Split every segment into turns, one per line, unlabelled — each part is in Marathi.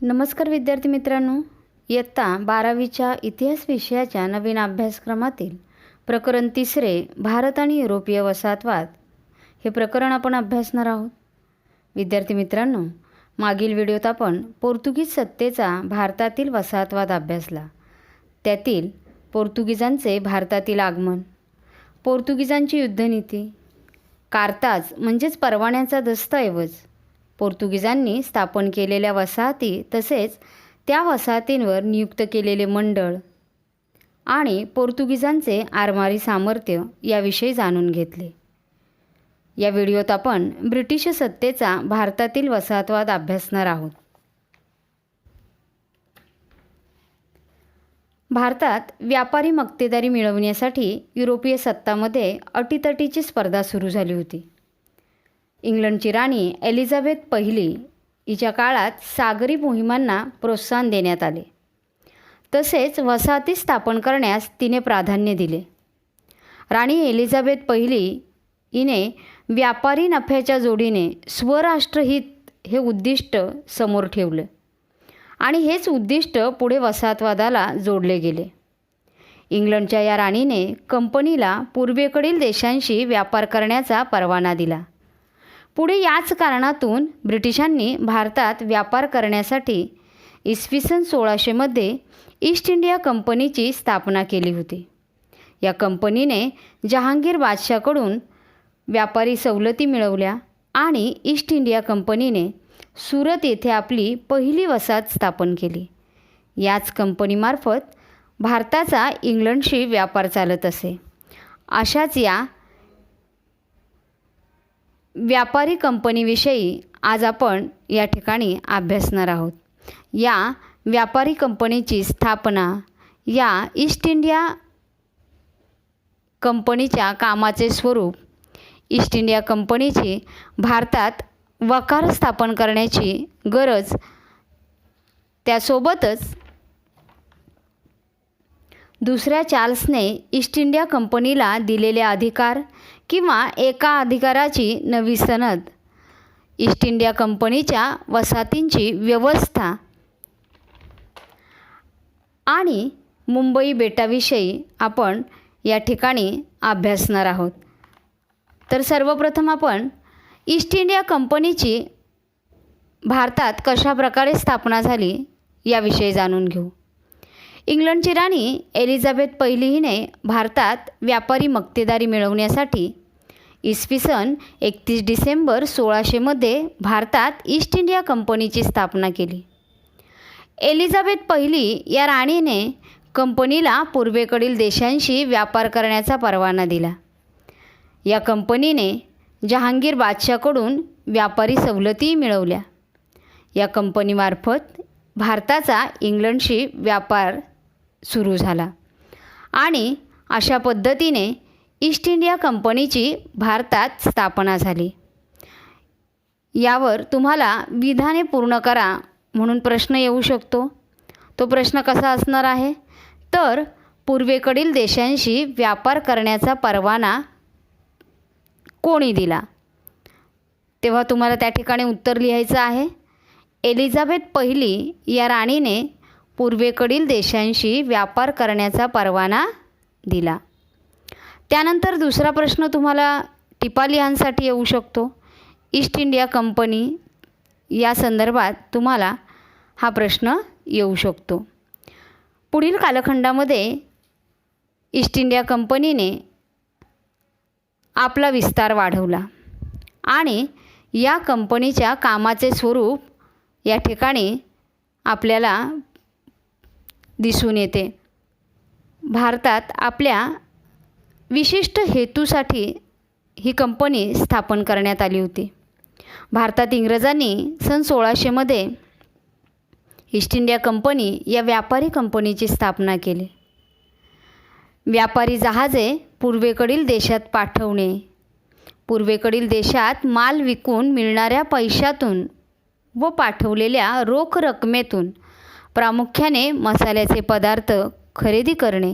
नमस्कार विद्यार्थी मित्रांनो, इयत्ता 12वीच्या इतिहास विषयाच्या नवीन अभ्यासक्रमातील प्रकरण 3 भारत आणि युरोपीय वसाहतवाद हे प्रकरण आपण अभ्यासणार आहोत. विद्यार्थी मित्रांनो, मागील व्हिडिओत आपण पोर्तुगीज सत्तेचा भारतातील वसाहतवाद अभ्यासला. त्यातील पोर्तुगीजांचे भारतातील आगमन, पोर्तुगीजांची युद्धनीती, कार्ताज म्हणजेच परवान्याचा दस्तऐवज, पोर्तुगीजांनी स्थापन केलेल्या वसाहती तसेच त्या वसाहतींवर नियुक्त केलेले मंडळ आणि पोर्तुगीजांचे आरमारी सामर्थ्य याविषयी जाणून घेतले. या व्हिडिओत आपण ब्रिटिश सत्तेचा भारतातील वसाहतवाद अभ्यासणार आहोत. भारतात व्यापारी मक्तेदारी मिळवण्यासाठी युरोपीय सत्तांमध्ये अटीतटीची स्पर्धा सुरू झाली होती. इंग्लंडची राणी एलिझाबेथ पहिली हिच्या काळात सागरी मोहिमांना प्रोत्साहन देण्यात आले. तसेच वसाहती स्थापन करण्यास तिने प्राधान्य दिले. राणी एलिझाबेथ पहिली हिने व्यापारी नफ्याच्या जोडीने स्वराष्ट्रहित हे उद्दिष्ट समोर ठेवले आणि हेच उद्दिष्ट पुढे वसाहतवादाला जोडले गेले. इंग्लंडच्या या राणीने कंपनीला पूर्वेकडील देशांशी व्यापार करण्याचा परवाना दिला. पुढे याच कारणातून ब्रिटिशांनी भारतात व्यापार करण्यासाठी इसवी सन 1600 ईस्ट इंडिया कंपनीची स्थापना केली होती. या कंपनीने जहांगीर बादशाहकडून व्यापारी सवलती मिळवल्या आणि ईस्ट इंडिया कंपनीने सुरत येथे आपली पहिली वसाहत स्थापन केली. याच कंपनीमार्फत भारताचा इंग्लंडशी व्यापार चालत असे. अशाच या व्यापारी कंपनीविषयी आज आपण या ठिकाणी अभ्यासणार आहोत. या व्यापारी कंपनीची स्थापना, या ईस्ट इंडिया कंपनीच्या कामाचे स्वरूप, ईस्ट इंडिया कंपनीची भारतात वकार स्थापन करण्याची गरज, त्यासोबतच दुसऱ्या चार्ल्सने ईस्ट इंडिया कंपनीला दिलेले अधिकार किंवा एका अधिकाराची नवी सनद, ईस्ट इंडिया कंपनीच्या वसाहतींची व्यवस्था आणि मुंबई बेटाविषयी आपण या ठिकाणी अभ्यासणार आहोत. तर सर्वप्रथम आपण ईस्ट इंडिया कंपनीची भारतात कशा प्रकारे स्थापना झाली याविषयी जाणून घेऊ. इंग्लंडची राणी एलिझाबेथ पहिली हिने भारतात व्यापारी मक्तेदारी मिळवण्यासाठी इसवी सन 31 डिसेंबर 1600 भारतात ईस्ट इंडिया कंपनीची स्थापना केली. एलिझाबेथ पहिली या राणीने कंपनीला पूर्वेकडील देशांशी व्यापार करण्याचा परवाना दिला. या कंपनीने जहांगीर बादशाहकडून व्यापारी सवलती मिळवल्या. या कंपनीमार्फत भारताचा इंग्लंडशी व्यापार सुरू झाला आणि अशा पद्धतीने ईस्ट इंडिया कंपनीची भारतात स्थापना झाली. यावर तुम्हाला विधाने पूर्ण करा म्हणून प्रश्न येऊ शकतो. तो प्रश्न कसा असणार आहे, तर पूर्वेकडील देशांशी व्यापार करण्याचा परवाना कोणी दिला, तेव्हा तुम्हाला त्या ठिकाणी उत्तर लिहायचं आहे. एलिझाबेथ पहिली या राणीने पूर्वेकडील देशांशी व्यापार करण्याचा परवाना दिला. त्यानंतर दुसरा प्रश्न तुम्हाला टिपा लिहांसाठी येऊ शकतो. ईस्ट इंडिया कंपनी या संदर्भात तुम्हाला हा प्रश्न येऊ शकतो. पुढील कालखंडामध्ये ईस्ट इंडिया कंपनीने आपला विस्तार वाढवला आणि या कंपनीच्या कामाचे स्वरूप या ठिकाणी आपल्याला दिसून येते. भारतात आपल्या विशिष्ट हेतूसाठी ही कंपनी स्थापन करण्यात आली होती. भारतात इंग्रजांनी सन 1600 ईस्ट इंडिया कंपनी या व्यापारी कंपनीची स्थापना केली. व्यापारी जहाजे पूर्वेकडील देशात पाठवणे, पूर्वेकडील देशात माल विकून मिळणाऱ्या पैशातून व पाठवलेल्या रोख रकमेतून प्रामुख्याने मसाल्याचे पदार्थ खरेदी करणे,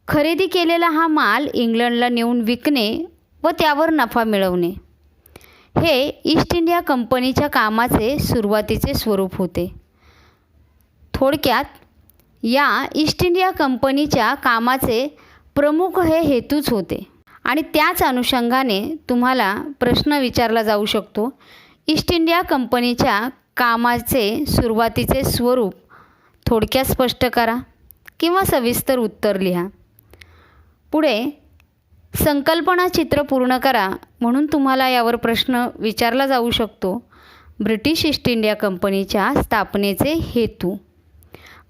खरेदी केलेला हा माल इंग्लंडला नेऊन विकणे व त्यावर नफा मिळवणे हे ईस्ट इंडिया कंपनीच्या कामाचे सुरुवातीचे स्वरूप होते. थोडक्यात या ईस्ट इंडिया कंपनीच्या कामाचे प्रमुख हे हेतूच होते. आणि त्याच अनुषंगाने तुम्हाला प्रश्न विचारला जाऊ शकतो, ईस्ट इंडिया कंपनीच्या कामाचे सुरुवातीचे स्वरूप थोडक्यात स्पष्ट करा किंवा सविस्तर उत्तर लिहा. पुढे संकल्पना चित्र पूर्ण करा म्हणून तुम्हाला यावर प्रश्न विचारला जाऊ शकतो, ब्रिटिश ईस्ट इंडिया कंपनीच्या स्थापनेचे हेतू.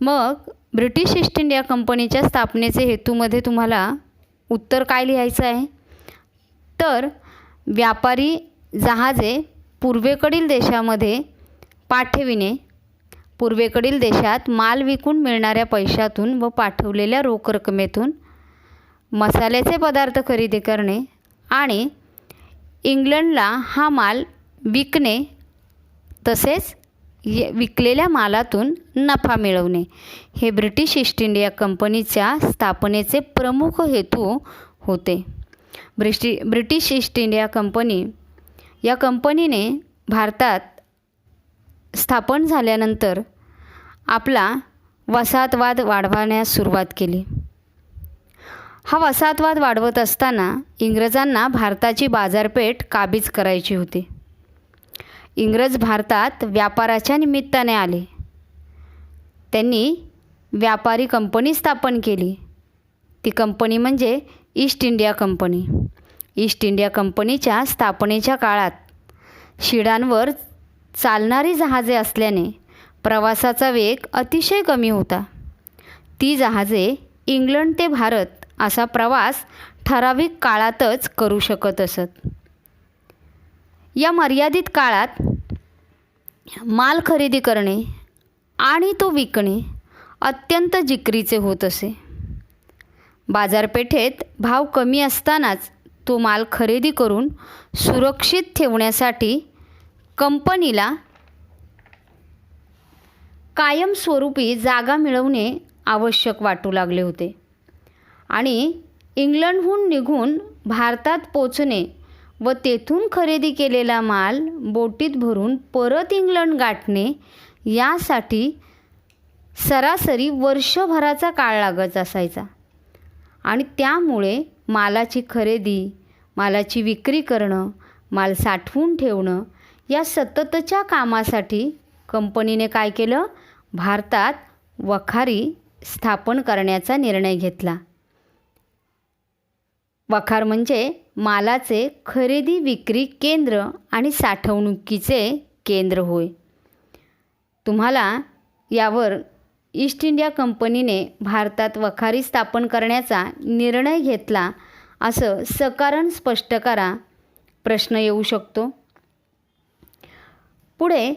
मग ब्रिटिश ईस्ट इंडिया कंपनीच्या स्थापनेचे हेतूमध्ये तुम्हाला उत्तर काय लिहायचं आहे, तर व्यापारी जहाजे पूर्वेकडील देशामध्ये पाठविणे, पूर्वेकडील देशात माल विकून मिळणाऱ्या पैशातून व पाठवलेल्या रोख रकमेतून मसाल्याचे पदार्थ खरेदी करणे आणि इंग्लंडला हा माल विकणे तसेच विकलेल्या मालातून नफा मिळवणे हे ब्रिटिश ईस्ट इंडिया कंपनीच्या स्थापनेचे प्रमुख हेतू होते. ब्रिटिश ईस्ट इंडिया कंपनी या कंपनीने भारतात स्थापन झाल्यानंतर आपला वसाहतवाद वाढवण्यास सुरुवात केली. हा वसाहतवाद वाढवत असताना इंग्रजांना भारताची बाजारपेठ काबीज करायची होती. इंग्रज भारतात व्यापाराच्या निमित्ताने आले. त्यांनी व्यापारी कंपनी स्थापन केली. ती कंपनी म्हणजे east India company. East India कंपनीच्या स्थापनेच्या काळात शिडांवर चालणारी जहाजे असल्याने प्रवासाचा वेग अतिशय कमी होता. ती जहाजे इंग्लंड ते भारत असा प्रवास ठराविक काळातच करू शकत असत. या मर्यादित काळात माल खरेदी करणे आणि तो विकणे अत्यंत जिकरीचे होत असे. बाजारपेठेत भाव कमी असतानाच तो माल खरेदी करून सुरक्षित ठेवण्यासाठी कंपनीला कायमस्वरूपी जागा मिळवणे आवश्यक वाटू लागले होते. आणि इंग्लंडहून निघून भारतात पोचणे व तेथून खरेदी केलेला माल बोटीत भरून परत इंग्लंड गाठणे यासाठी सरासरी वर्षभराचा काळ लागत असायचा. आणि त्यामुळे मालाची खरेदी, मालाची विक्री करणं, माल साठवून ठेवणं या सततच्या कामासाठी कंपनीने काय केलं, भारतात वखारी स्थापन करण्याचा निर्णय घेतला. वखार म्हणजे मालाचे खरेदी विक्री केंद्र आणि साठवणुकीचे केंद्र होय. तुम्हाला यावर ईस्ट इंडिया कंपनीने भारतात वखारी स्थापन करण्याचा निर्णय घेतला असं सकारण स्पष्ट करा प्रश्न येऊ शकतो. पुढे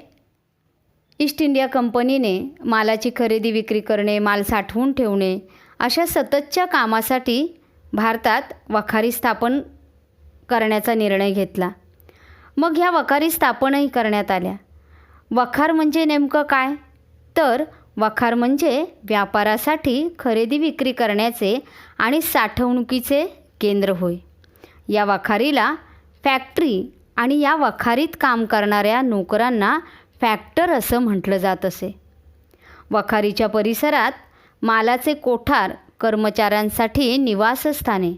ईस्ट इंडिया कंपनीने मालाची खरेदी विक्री करणे, माल साठवून ठेवणे अशा सततच्या कामासाठी भारतात वखारी स्थापन करण्याचा निर्णय घेतला. मग ह्या वखारी स्थापनही करण्यात आल्या. वखार म्हणजे नेमकं काय, तर वखार म्हणजे व्यापारासाठी खरेदी विक्री करण्याचे आणि साठवणुकीचे केंद्र होय. या वखारीला फॅक्टरी आणि या वखारीत काम करणाऱ्या नोकरांना फॅक्टर असं म्हटलं जात असे. वखारीच्या परिसरात मालाचे कोठार, कर्मचाऱ्यांसाठी निवासस्थाने,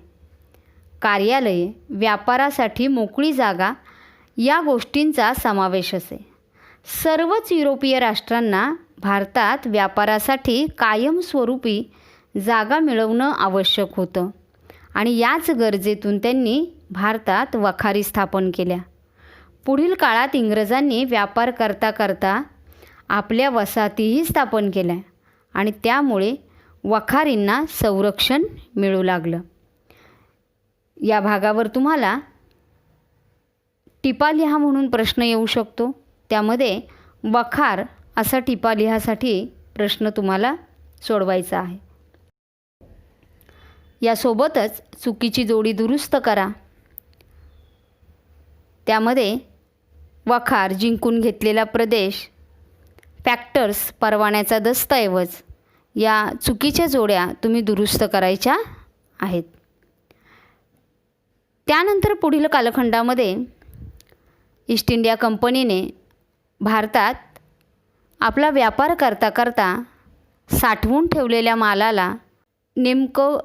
कार्यालये, व्यापारासाठी मोकळी जागा या गोष्टींचा समावेश असे. सर्वच युरोपीय राष्ट्रांना भारतात व्यापारासाठी कायमस्वरूपी जागा मिळवणं आवश्यक होतं आणि याच गरजेतून त्यांनी भारतात वखारी स्थापन केल्या. पुढील काळात इंग्रजांनी व्यापार करता करता आपल्या वसाहतीही स्थापन केल्या आणि त्यामुळे वखारींना संरक्षण मिळू लागलं. या भागावर तुम्हाला टिपा लिहा म्हणून प्रश्न येऊ शकतो. त्यामध्ये वखार असा टिपा लिहासाठी प्रश्न तुम्हाला सोडवायचा आहे. यासोबतच चुकीची जोडी दुरुस्त करा. त्यामध्ये वखार, जिंकून घेतलेला प्रदेश, फॅक्टर्स, परवान्याचा दस्तऐवज या चुकीच्या जोड्या तुम्ही दुरुस्त करायच्या आहेत. त्यानंतर पुढील कालखंडामध्ये ईस्ट इंडिया कंपनीने भारतात आपला व्यापार करता करता साठवून ठेवलेल्या मालाला नेमकं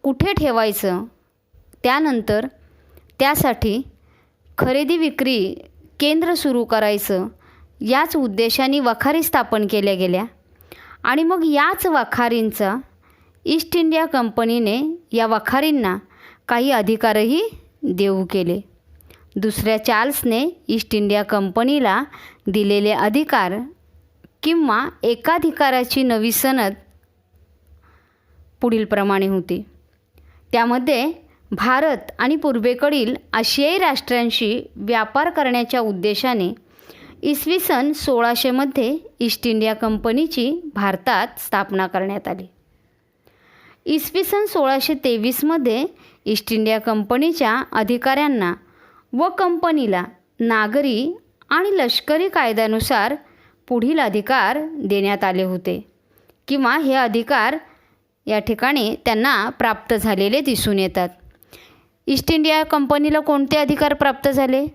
कुठे ठेवायचं, त्यानंतर त्यासाठी खरेदी विक्री केंद्र सुरू करायचं, याच उद्देशाने वखारी स्थापन केल्या गेल्या आणि मग याच वखारींचा ईस्ट इंडिया कंपनीने या वखारींना काही अधिकारही देऊ केले. दुसऱ्या चार्ल्सने ईस्ट इंडिया कंपनीला दिलेले अधिकार किंवा एकाधिकाराची नवी सनद पुढील प्रमाणे होती. त्यामध्ये भारत आणि पूर्वेकडील आशियाई राष्ट्रांशी व्यापार करण्याच्या उद्देशाने इसवी सन 1600मध्ये ईस्ट इंडिया कंपनीची भारतात स्थापना करण्यात आली. इसवी सन 1623मध्ये ईस्ट इंडिया कंपनीच्या अधिकाऱ्यांना व कंपनीला नागरी आणि लष्करी कायद्यानुसार पुढील अधिकार देण्यात आले होते किंवा हे अधिकार या ठिकाणी त्यांना प्राप्त झालेले दिसून येतात. ईस्ट इंडिया कंपनीला कोणते अधिकार प्राप्त झाले?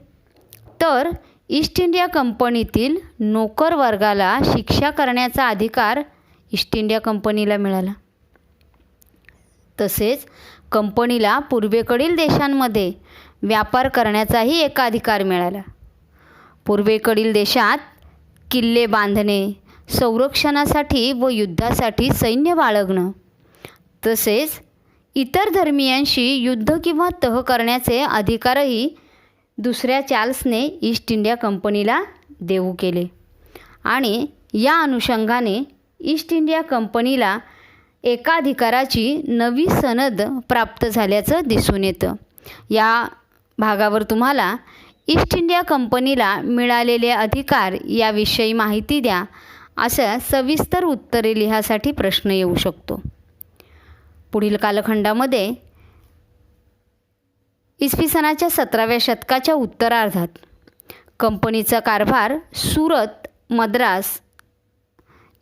तर ईस्ट इंडिया कंपनीतील नोकर वर्गाला शिक्षा करण्याचा अधिकार ईस्ट इंडिया कंपनीला मिळाला. तसेच कंपनीला पूर्वेकडील देशांमध्ये व्यापार करण्याचाही एकाधिकार मिळाला. पूर्वेकडील देशात किल्ले बांधणे, संरक्षणासाठी व युद्धासाठी सैन्य बाळगणं, तसेच इतर धर्मियांशी युद्ध किंवा तह करण्याचे अधिकारही दुसऱ्या चार्ल्सने ईस्ट इंडिया कंपनीला देऊ केले आणि या अनुषंगाने ईस्ट इंडिया कंपनीला एकाधिकाराची नवी सनद प्राप्त झाल्याचं दिसून येतं. या भागावर तुम्हाला ईस्ट इंडिया कंपनीला मिळालेले अधिकार याविषयी माहिती द्या असं सविस्तर उत्तरे लिहासाठी प्रश्न येऊ शकतो. पुढील कालखंडामध्ये इसवी सनाच्या 17व्या शतकाच्या उत्तरार्धात कंपनीचा कारभार सुरत, मद्रास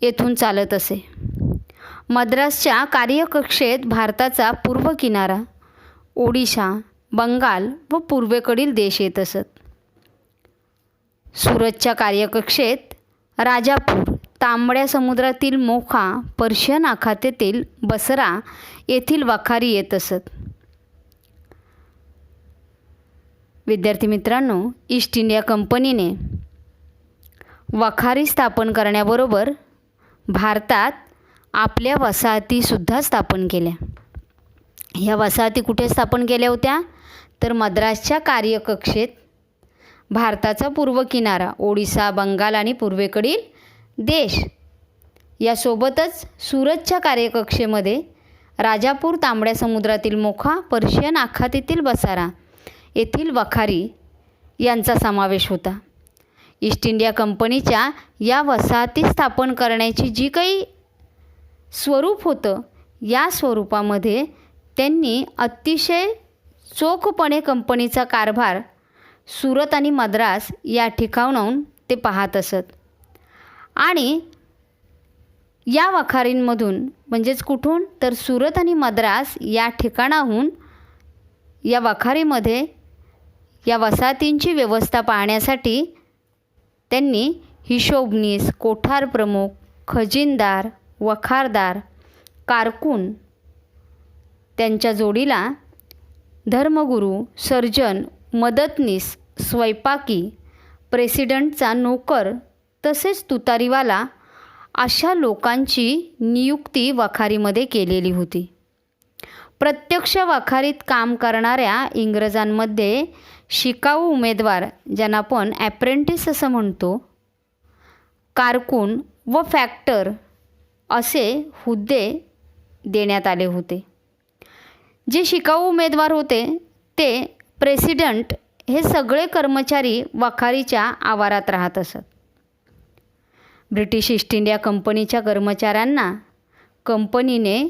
येथून चालत असे. मद्रासच्या कार्यकक्षेत भारताचा पूर्व किनारा, ओडिशा, बंगाल व पूर्वेकडील देश येत असत. सुरतच्या कार्यकक्षेत राजापूर, तांबड्या समुद्रातील मोखा, पर्शियन आखातातील बसरा येथील वखारी येत असत. विद्यार्थी मित्रांनो, ईस्ट इंडिया कंपनीने वखारी स्थापन करण्याबरोबर भारतात आपल्या वसाहतीसुद्धा स्थापन केल्या. ह्या वसाहती कुठे स्थापन केल्या होत्या? तर मद्रासच्या कार्यकक्षेत भारताचा पूर्व किनारा, ओडिसा, बंगाल आणि पूर्वेकडील देश यासोबतच सुरतच्या कार्यकक्षेमध्ये राजापूर, तांबड्या समुद्रातील मोखा, पर्शियन आखातातील बसारा येथील वखारी यांचा समावेश होता. ईस्ट इंडिया कंपनीच्या या वसाहती स्थापन करण्याची जी काही स्वरूप होतं, या स्वरूपामध्ये त्यांनी अतिशय चोखपणे कंपनीचा कारभार सुरत आणि मद्रास या ठिकाणाहून ते पाहत असत आणि या वखारींमधून म्हणजेच कुठून तर सुरत आणि मद्रास या ठिकाणाहून या वखारीमध्ये या वसाहतींची व्यवस्था पाहण्यासाठी त्यांनी हिशोबनीस, कोठार प्रमुख, खजिनदार, वखारदार, कारकून, त्यांच्या जोडीला धर्मगुरू, सर्जन, मदतनीस, स्वयंपाकी, प्रेसिडेंटचा नोकर तसेच तुतारीवाला अशा लोकांची नियुक्ती वखारीमध्ये केलेली होती. प्रत्यक्ष वखारीत काम करणाऱ्या इंग्रजांमध्ये शिकाऊ उमेदवार, ज्यांना आपण ॲप्रेंटिस असं म्हणतो, कारकून व फॅक्टर असे हुद्दे देण्यात आले होते. जे शिकाऊ उमेदवार होते ते प्रेसिडेंट हे सगळे कर्मचारी वखारीच्या आवारात राहत असत. ब्रिटिश ईस्ट इंडिया कंपनीच्या कर्मचाऱ्यांना कंपनीने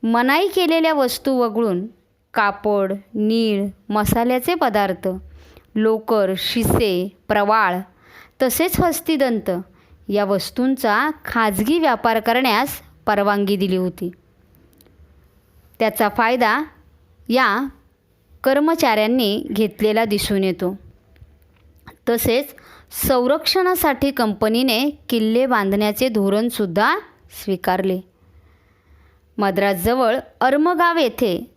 मनाई केलेल्या वस्तू वगळून कापड, नीळ, मसाल्याचे पदार्थ, लोकर, शिसे, प्रवाळ तसेच हस्तिदंत या वस्तूंचा खाजगी व्यापार करण्यास परवानगी दिली होती. त्याचा फायदा या कर्मचाऱ्यांनी घेतलेला दिसून येतो. तसेच संरक्षणासाठी कंपनीने किल्ले बांधण्याचे धोरणसुद्धा स्वीकारले. मद्रासजवळ अर्मगाव येथे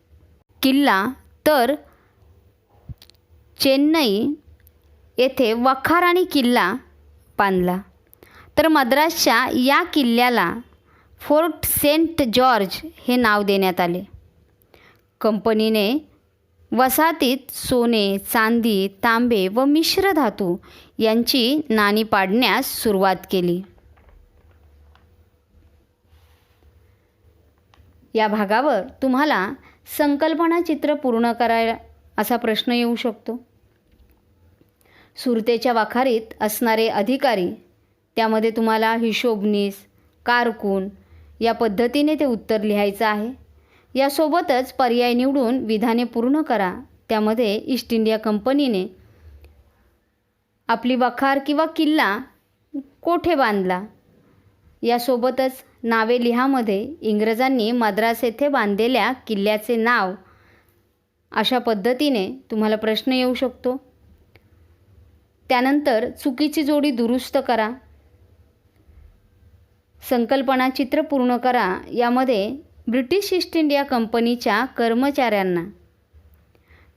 किल्ला तर चेन्नई येथे वखाराणी किल्ला बांधला. तर मद्रासच्या या किल्ल्याला फोर्ट सेंट जॉर्ज हे नाव देण्यात आले. कंपनीने वसाहतीत सोने, चांदी, तांबे व मिश्र धातू यांची नाणी पाडण्यास सुरुवात केली. या भागावर तुम्हाला संकल्पना चित्र पूर्ण करायला असा प्रश्न येऊ शकतो. सुरतेच्या वाखारीत असणारे अधिकारी, त्यामध्ये तुम्हाला हिशोबनीस, कारकून या पद्धतीने ते उत्तर लिहायचं आहे. यासोबतच पर्याय निवडून विधाने पूर्ण करा. त्यामध्ये ईस्ट इंडिया कंपनीने आपली वखार किंवा किल्ला कोठे बांधला यासोबतच नावे लिहामध्ये इंग्रजांनी मद्रास येथे बांधलेल्या किल्ल्याचे नाव, अशा पद्धतीने तुम्हाला प्रश्न येऊ शकतो. त्यानंतर चुकीची जोडी दुरुस्त करा. संकल्पना चित्र पूर्ण करा. यामध्ये ब्रिटिश ईस्ट इंडिया कंपनीच्या कर्मचाऱ्यांना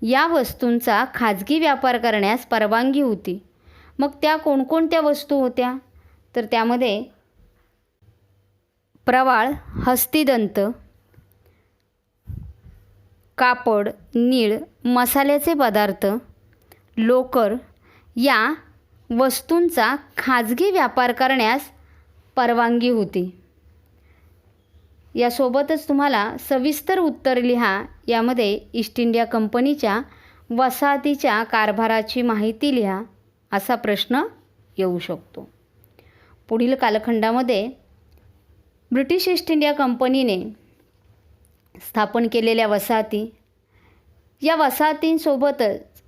या वस्तूंचा खाजगी व्यापार करण्यास परवानगी होती. मग त्या कोणकोणत्या वस्तू होत्या? तर त्यामध्ये प्रवाळ, हस्तिदंत, कापड, नीळ, मसाल्याचे पदार्थ, लोकर या वस्तूंचा खाजगी व्यापार करण्यास परवानगी होती. यासोबतच तुम्हाला सविस्तर उत्तर लिहा. यामध्ये ईस्ट इंडिया कंपनीच्या वसाहतीच्या कारभाराची माहिती लिहा असा प्रश्न येऊ शकतो. पुढील कालखंडामध्ये ब्रिटिश ईस्ट इंडिया कंपनीने स्थापन केलेल्या वसाहती, या वसाहतींसोबतच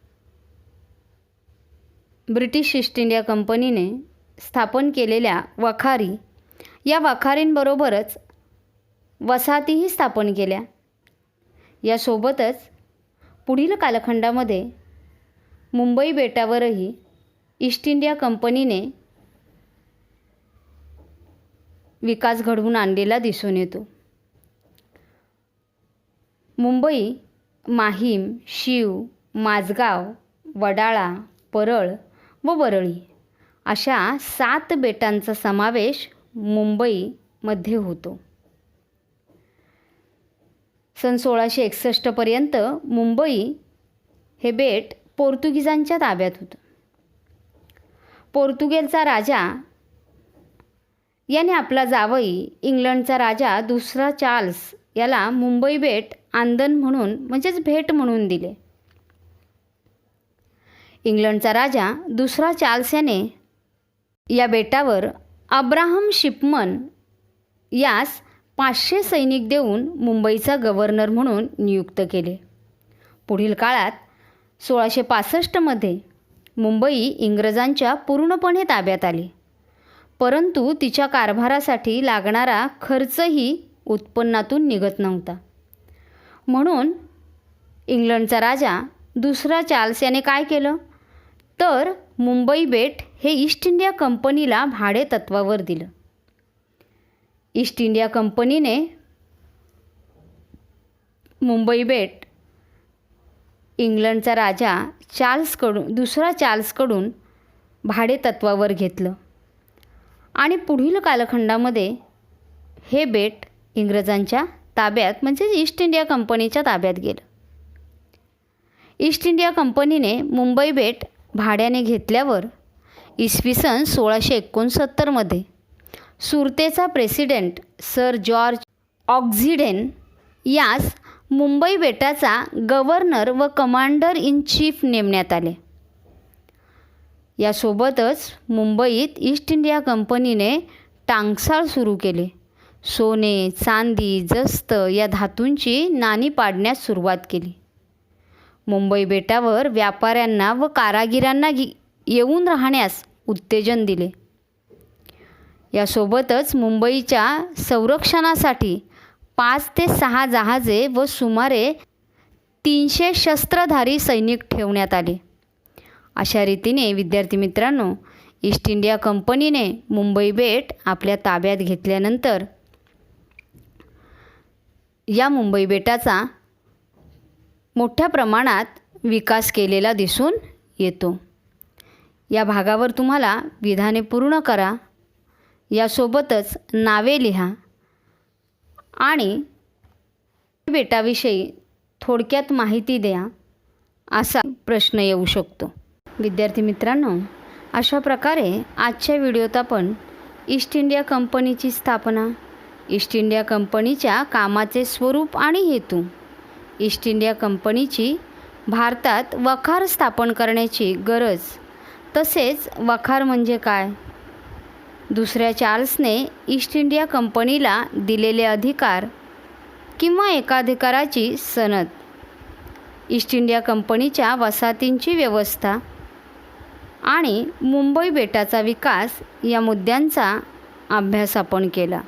ब्रिटिश ईस्ट इंडिया कंपनीने स्थापन केलेल्या वखारी, या वखारींबरोबरच वसाहतीही स्थापन केल्या. यासोबतच पुढील कालखंडामध्ये मुंबई बेटावरही ईस्ट इंडिया कंपनीने विकास घडवून आणलेला दिसून येतो. मुंबई, माहीम, शीव, माझगाव, वडाळा, परळ व वरळी अशा 7 बेटांचा समावेश मुंबईमध्ये होतो. सन 1661 पर्यंत मुंबई हे बेट पोर्तुगीजांच्या ताब्यात होतं. पोर्तुगेलचा राजा याने आपला जावई इंग्लंडचा राजा दुसरा चार्ल्स याला मुंबई बेट आंदण म्हणून म्हणजेच भेट म्हणून दिले. इंग्लंडचा राजा दुसरा चार्ल्स याने या बेटावर अब्राहम शिपमन यास 500 सैनिक देऊन मुंबईचा गव्हर्नर म्हणून नियुक्त केले. पुढील काळात 1665 मुंबई इंग्रजांच्या पूर्णपणे ताब्यात आली. परंतु तिच्या कारभारासाठी लागणारा खर्चही उत्पन्नातून निघत नव्हता. म्हणून इंग्लंडचा राजा दुसरा चार्ल्स याने काय केलं तर मुंबई बेट हे ईस्ट इंडिया कंपनीला भाडे तत्वावर दिलं. ईस्ट इंडिया कंपनीने मुंबई बेट इंग्लंडचा राजा दुसरा चार्ल्सकडून भाडे तत्वावर घेतलं आणि पुढील कालखंडामध्ये हे बेट इंग्रजांच्या ताब्यात म्हणजे ईस्ट इंडिया कंपनीच्या ताब्यात गेलं. ईस्ट इंडिया कंपनीने मुंबई बेट भाड्याने घेतल्यावर इसवी सन 1669 सुरतेचा प्रेसिडेंट सर जॉर्ज ऑक्झिडेन यास मुंबई बेटाचा गव्हर्नर व कमांडर इन चीफ नेमण्यात आले. यासोबतच मुंबईत ईस्ट इंडिया कंपनीने टांगसाळ सुरू केले. सोने, चांदी, जस्त या धातूंची नाणी पाडण्यास सुरुवात केली. मुंबई बेटावर व्यापाऱ्यांना व कारागिरांना येऊन राहण्यास उत्तेजन दिले. यासोबतच मुंबईच्या संरक्षणासाठी 5 ते 6 जहाजे व सुमारे 300 शस्त्रधारी सैनिक ठेवण्यात आले. अशा रीतीने विद्यार्थी मित्रांनो, ईस्ट इंडिया कंपनीने मुंबई बेट आपल्या ताब्यात घेतल्यानंतर या मुंबई बेटाचा मोठ्या प्रमाणात विकास केलेला दिसून येतो. या भागावर तुम्हाला विधाने पूर्ण करा, यासोबतच नावे लिहा आणि बेटाविषयी थोडक्यात माहिती द्या असा प्रश्न येऊ शकतो. विद्यार्थी मित्रांनो, अशा प्रकारे आजच्या व्हिडिओत आपण ईस्ट इंडिया कंपनीची स्थापना, ईस्ट इंडिया कंपनीच्या कामाचे स्वरूप आणि हेतू, ईस्ट इंडिया कंपनीची भारतात वखार स्थापन करण्याची गरज, तसेच वखार म्हणजे काय, दुसऱ्या चार्ल्सने ईस्ट इंडिया कंपनीला दिलेले अधिकार किंवा एकाधिकाराची सनद, ईस्ट इंडिया कंपनीच्या वसाहतींची व्यवस्था आणि मुंबई बेटाचा विकास या मुद्द्यांचा अभ्यास आपण केला.